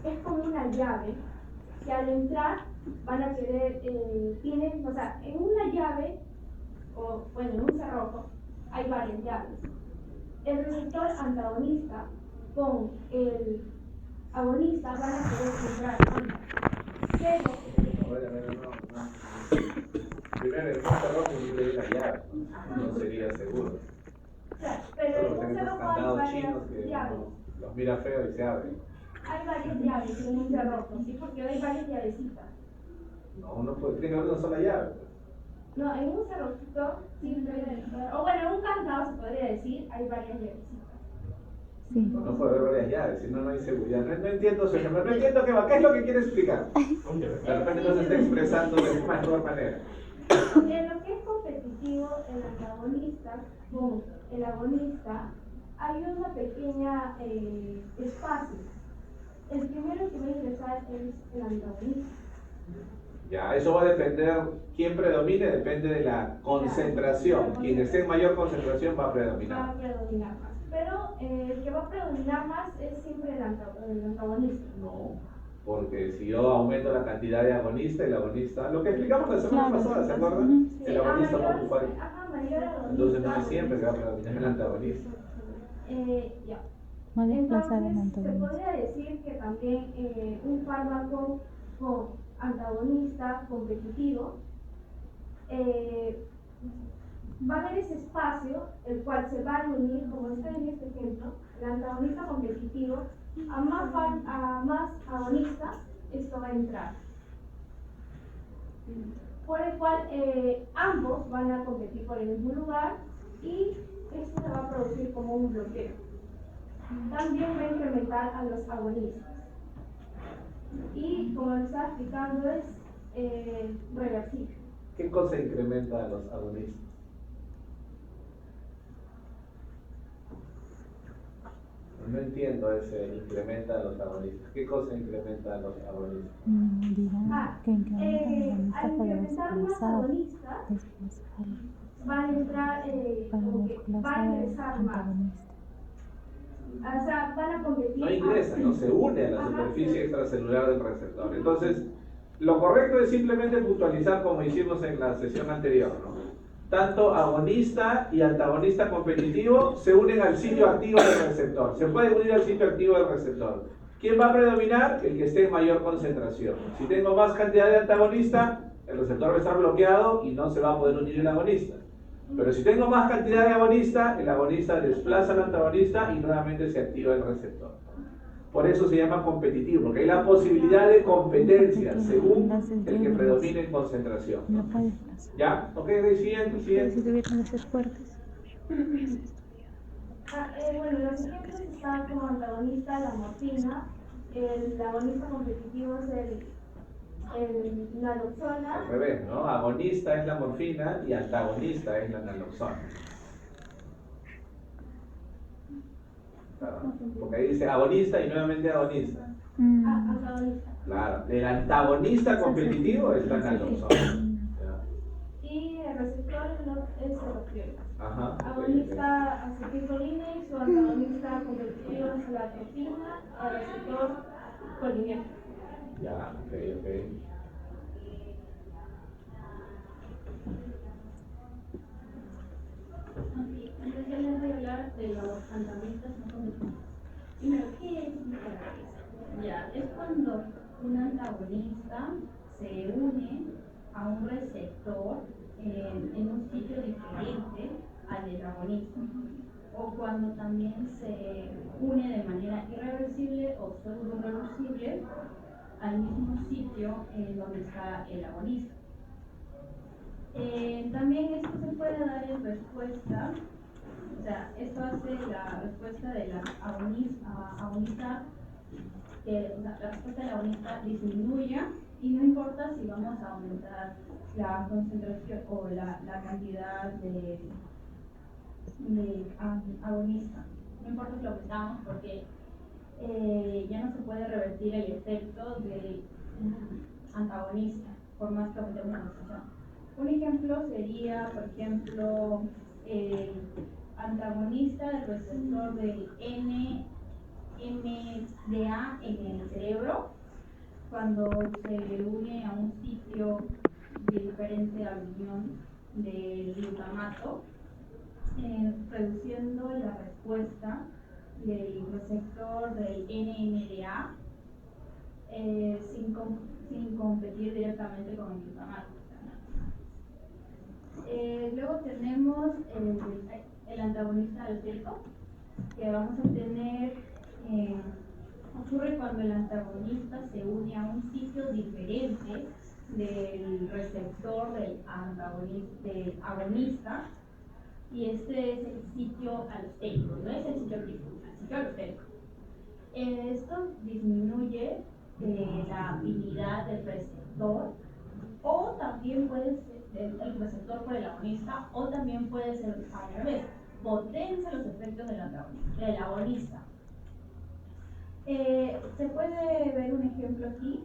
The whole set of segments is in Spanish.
es como una llave que al entrar van a querer, tienen, o sea, en una llave, o bueno, en un cerrojo, hay varias llaves. El receptor antagonista con el agonista van a querer entrar ambas. Pero primero, en un cerrojo libre la llave, no sería seguro. claro, pero en un cerrojo hay candados varias chinos que llaves. los mira feo y se abren. Hay varias llaves en un cerrojo, ¿sí? Porque hay varias llavecitas. No, uno puede, tiene que haber una sola llave. No, en un cerrojito siempre, o bueno, en un candado se podría decir, hay varias llavecitas. Sí. No puede haber varias llaves, si no, no hay seguridad. No entiendo su ejemplo, no entiendo qué es lo que quiere explicar. De repente no se está expresando de mejor manera. En lo que es competitivo, el antagonista con el agonista, hay una pequeña espacio. El primero que va a ingresar es el antagonista. Ya, eso va a depender, quién predomine depende de la concentración. Quien esté en mayor concentración va a Va predominar. a predominar más. Pero el que va a predominar más es siempre el antagonista. No, porque si yo aumento la cantidad de agonista, el agonista, lo que explicamos la semana pasada, ¿se acuerdan? Sí, El agonista va a ocupar. mayor agonista. Entonces no es siempre que va a predominar el antagonista. Ya. Va a desplazar al Entonces, se antagonista. podría decir que también un fármaco con antagonista competitivo va a haber ese espacio, el cual se va a unir, como está en este ejemplo, el antagonista competitivo, a más agonista, esto va a entrar. Por el cual ambos van a competir por el mismo lugar y esto se va a producir como un bloqueo. También va a incrementar a los agonistas. Y como lo estaba explicando, es reversible. ¿Qué cosa incrementa a los agonistas? No entiendo ese incrementa a los agonistas. ¿Qué cosa incrementa a los agonistas? Dirá que incrementa al agonista para incrementar más desplazar, agonistas, van a entrar, para como que va a desplazar al ingresar más. antagonista. O sea, van a competir. No ingresa, no se une a la superficie extracelular del receptor. Entonces, lo correcto es simplemente puntualizar como hicimos en la sesión anterior, ¿no? Tanto agonista y antagonista competitivo se unen al sitio activo del receptor. Se puede unir al sitio activo del receptor. ¿Quién va a predominar? El que esté en mayor concentración. Si tengo más cantidad de antagonista, el receptor va a estar bloqueado y no se va a poder unir el agonista. Pero si tengo más cantidad de agonista, el agonista desplaza al antagonista y nuevamente se activa el receptor. Por eso se llama competitivo, porque hay la posibilidad de competencia según el que predomine en concentración. No puede desplazar. ¿Ya? Ok, siguiente. Si tuvieran que ser fuertes. Bueno, los ejemplos están como antagonista la morfina, el agonista competitivo es el naloxona. Al revés, ¿no? Agonista es la morfina y antagonista es la naloxona. Claro, porque ahí dice agonista y nuevamente agonista. Antagonista. Claro, el antagonista competitivo es la naloxona. Y el receptor es el opioide. Ajá. Agonista acetilcolina y su antagonista competitivo es la atropina, el receptor colinérgico. Ya, ok. Entonces yo les voy a hablar de los antagonistas no competitivos. Primero, ¿qué es una antagonista? Ya, es cuando un antagonista se une a un receptor en un sitio diferente al del agonista, o cuando también se une de manera irreversible o pseudo reversible al mismo sitio en donde está el agonista. También esto se puede dar en respuesta, o sea, esto hace la respuesta de la agonista, que la respuesta del agonista disminuya y no importa si vamos a aumentar la concentración o la cantidad de agonista. No importa si lo aumentamos porque ya no se puede revertir el efecto del antagonista por más que aumentemos la concentración. Un ejemplo sería, por ejemplo, el antagonista del receptor del NMDA en el cerebro cuando se une a un sitio diferente a la unión del glutamato, reduciendo la respuesta del receptor del NMDA sin competir directamente con el glutamato. Luego tenemos el antagonista alostérico, que vamos a tener, ocurre cuando el antagonista se une a un sitio diferente del receptor del agonista, y este es el sitio alostérico, no es el sitio activo, el sitio alostérico. Esto disminuye la afinidad del receptor, o también puede ser el receptor por el agonista, o también puede ser al revés, potencia los efectos del agonista. Se puede ver un ejemplo aquí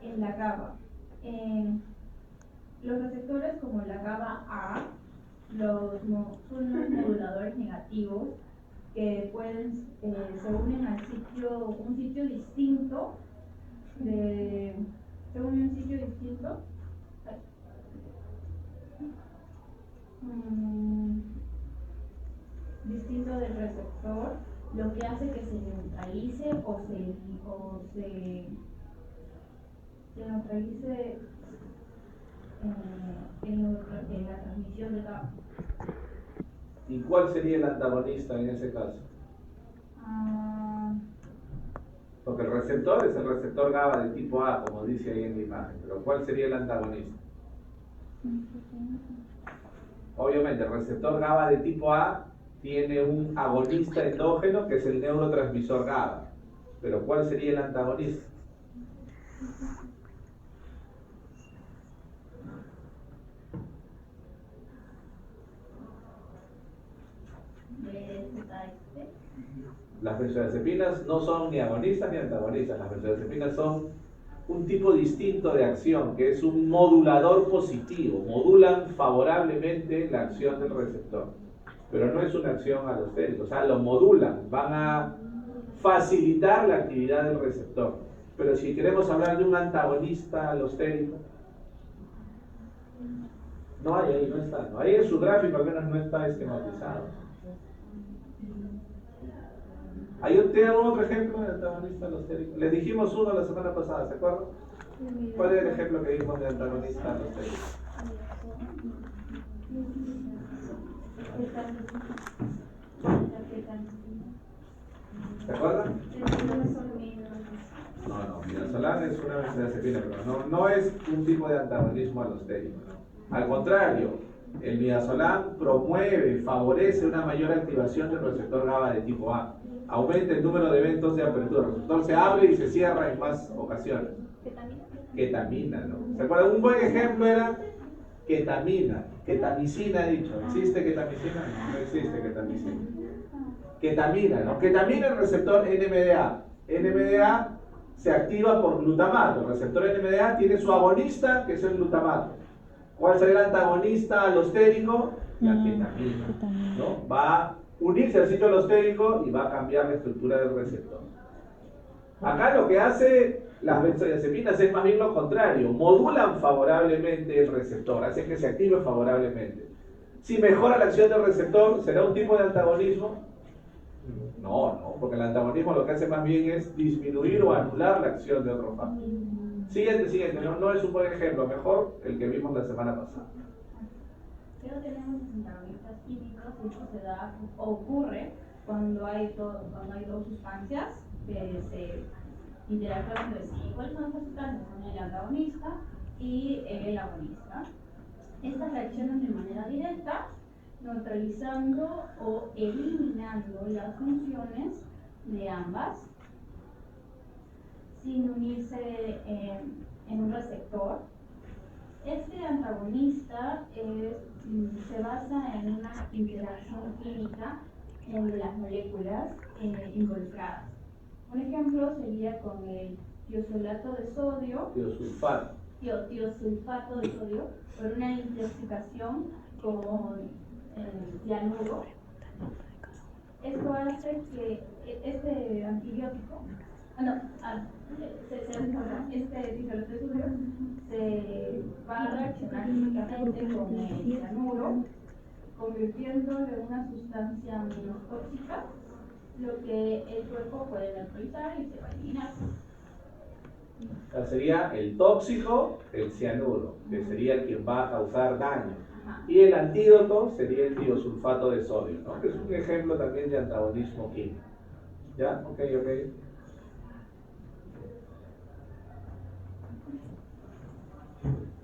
en la GABA. Los receptores como la GABA A son los moduladores negativos que se unen a un sitio distinto distinto del receptor, lo que hace que se neutralice o se neutralice en la transmisión de GABA. ¿Y cuál sería el antagonista en ese caso? Porque el receptor es el receptor GABA de tipo A, como dice ahí en la imagen, pero ¿cuál sería el antagonista? Obviamente, el receptor GABA de tipo A tiene un agonista endógeno que es el neurotransmisor GABA, pero ¿cuál sería el antagonista? Las benzodiazepinas no son ni agonistas ni antagonistas. Las benzodiazepinas son un tipo distinto de acción, que es un modulador positivo. Modulan favorablemente la acción del receptor, pero no es una acción alostérica. O sea, lo modulan, van a facilitar la actividad del receptor. Pero si queremos hablar de un antagonista alostérico, no hay ahí, no está. Ahí en su gráfico al menos no está esquematizado. ¿Tiene algún otro ejemplo de antagonista alostérico? Les dijimos uno la semana pasada, ¿se acuerdan? ¿Cuál es el ejemplo que dimos de antagonista alostérico? ¿Se acuerdan? No, midazolam es una benzodiazepina, pero no es un tipo de antagonismo alostérico, ¿no? Al contrario, el midazolam promueve, favorece una mayor activación del receptor GABA de tipo A. Aumenta el número de eventos de apertura. El receptor se abre y se cierra en más ocasiones. Ketamina, ¿no? ¿Se acuerdan? Un buen ejemplo era ketamina. Ketamicina, he dicho. ¿Existe ketamicina? No existe ketamicina. Ketamina, ¿no? Ketamina es el receptor NMDA. NMDA se activa por glutamato. El receptor NMDA tiene su agonista, que es el glutamato. ¿Cuál será el antagonista alostérico? La ketamina, ¿no? Va a unirse al sitio alostérico y va a cambiar la estructura del receptor. Acá lo que hace las benzodiazepinas es más bien lo contrario, modulan favorablemente el receptor, hacen que se active favorablemente. Si mejora la acción del receptor, ¿será un tipo de antagonismo? No, porque el antagonismo lo que hace más bien es disminuir o anular la acción de otro factor. Siguiente, no es un buen ejemplo, mejor el que vimos la semana pasada. Pero tenemos los antagonistas químicos, y esto ocurre cuando hay dos sustancias que se interactúan entre sí. ¿Cuáles son estas sustancias? Son el antagonista y el agonista. Estas reaccionan de manera directa, neutralizando o eliminando las funciones de ambas, sin unirse en un receptor. Este antagonista se basa en una interacción química entre las moléculas involucradas. Un ejemplo sería con el tiosolato de sodio, tiosulfato de sodio, por una intoxicación con cianuro. Esto hace que este antibiótico Este diclorotesuro se va a reaccionar químicamente con el cianuro, convirtiéndolo en una sustancia menos tóxica, lo que el cuerpo puede neutralizar y se va a eliminar. O sea, sería el tóxico, el cianuro, que sería el que va a causar daño. Y el antídoto sería el tiosulfato de sodio, ¿no? Que es un ejemplo también de antagonismo químico. ¿Ya? Ok.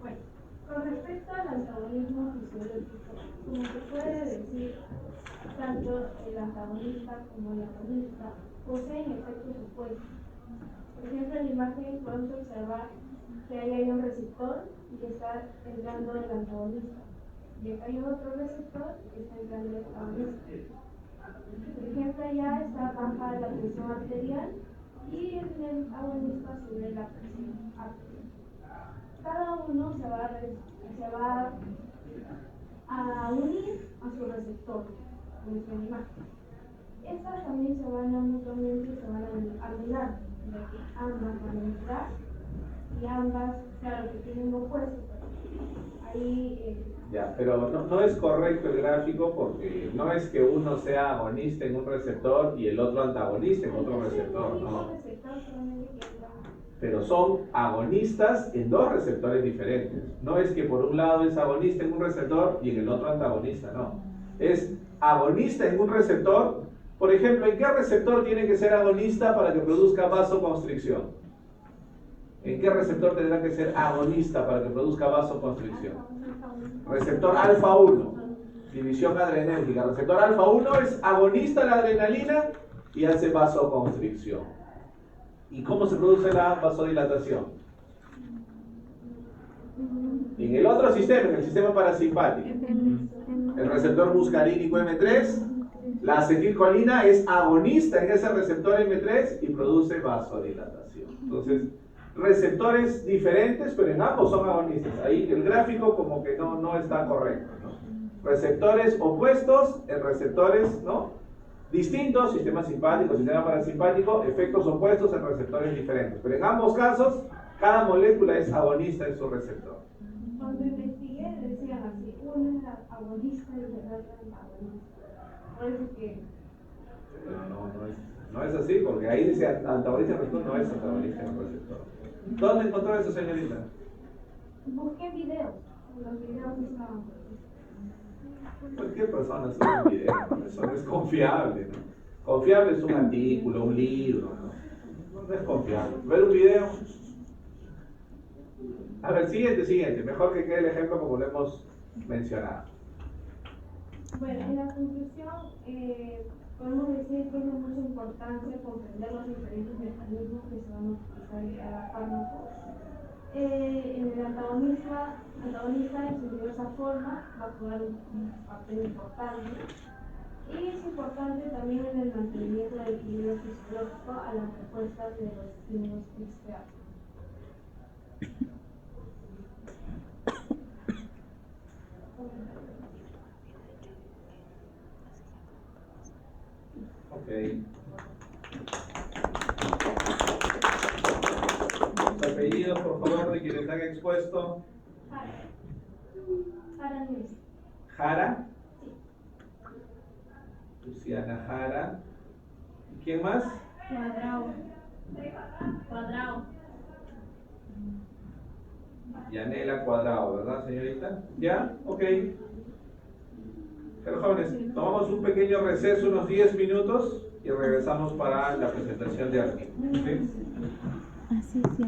Bueno, con respecto al antagonismo fisiológico, como se puede decir, tanto el antagonista como el agonista poseen efectos opuestos. Por ejemplo, en la imagen podemos observar que ahí hay un receptor y está entrando el antagonista. Y acá hay otro receptor que está entrando el agonista. Por ejemplo, allá está baja la presión arterial y en el agonista sube la presión arterial. Cada uno se va a unir a su receptor, como es la imagen. Estas también se van a mutuamente, se van a anular, ya que ambas van a entrar y ambas, claro que tienen opuestos. Ahí Ya, pero no es correcto el gráfico porque no es que uno sea agonista en un receptor y el otro antagonista en otro receptor, no. Pero son agonistas en dos receptores diferentes. No es que por un lado es agonista en un receptor y en el otro antagonista, no. Es agonista en un receptor. Por ejemplo, ¿en qué receptor tiene que ser agonista para que produzca vasoconstricción? ¿En qué receptor tendrá que ser agonista para que produzca vasoconstricción? Receptor alfa 1, división adrenérgica. Receptor alfa 1 es agonista de la adrenalina y hace vasoconstricción. ¿Y cómo se produce la vasodilatación? En el otro sistema, en el sistema parasimpático. El receptor muscarínico M3, la acetilcolina es agonista en ese receptor M3 y produce vasodilatación. Entonces, receptores diferentes, pero en ambos son agonistas. Ahí el gráfico como que no está correcto, ¿no? Receptores opuestos en receptores, ¿no?, distintos, sistema simpático, sistema parasimpático, efectos opuestos en receptores diferentes. Pero en ambos casos, cada molécula es agonista en su receptor. Cuando investigué decían así, uno era agonista y el otro era antagonista. Por eso que... No es así, porque ahí dice antagonista en receptor, no es antagonista en receptor. ¿Dónde encontró eso, señorita? Busqué videos, los videos estaban. Cualquier persona sube un video, ¿no? Eso no es confiable, ¿no? Confiable es un artículo, un libro, ¿no? No es confiable. ¿Ver un video? A ver, siguiente. Mejor que quede el ejemplo como lo hemos mencionado. Bueno, en la conclusión, podemos decir que tiene mucha importancia comprender los diferentes mecanismos que se van a utilizar en cada fármaco. En el antagonista en su diversa forma va a jugar un papel importante, y es importante también en el mantenimiento del equilibrio fisiológico a las respuestas de los estímulos externos. Ok. Los apellidos, por favor, de quienes han expuesto. Jara Luis. Jara. Luciana Jara. ¿Y quién más? Cuadrado. Yanela Cuadrado, ¿verdad, señorita? ¿Ya? Ok. Pero jóvenes, tomamos un pequeño receso, unos 10 minutos, y regresamos para la presentación de artículos. ¿Sí? Así, sí,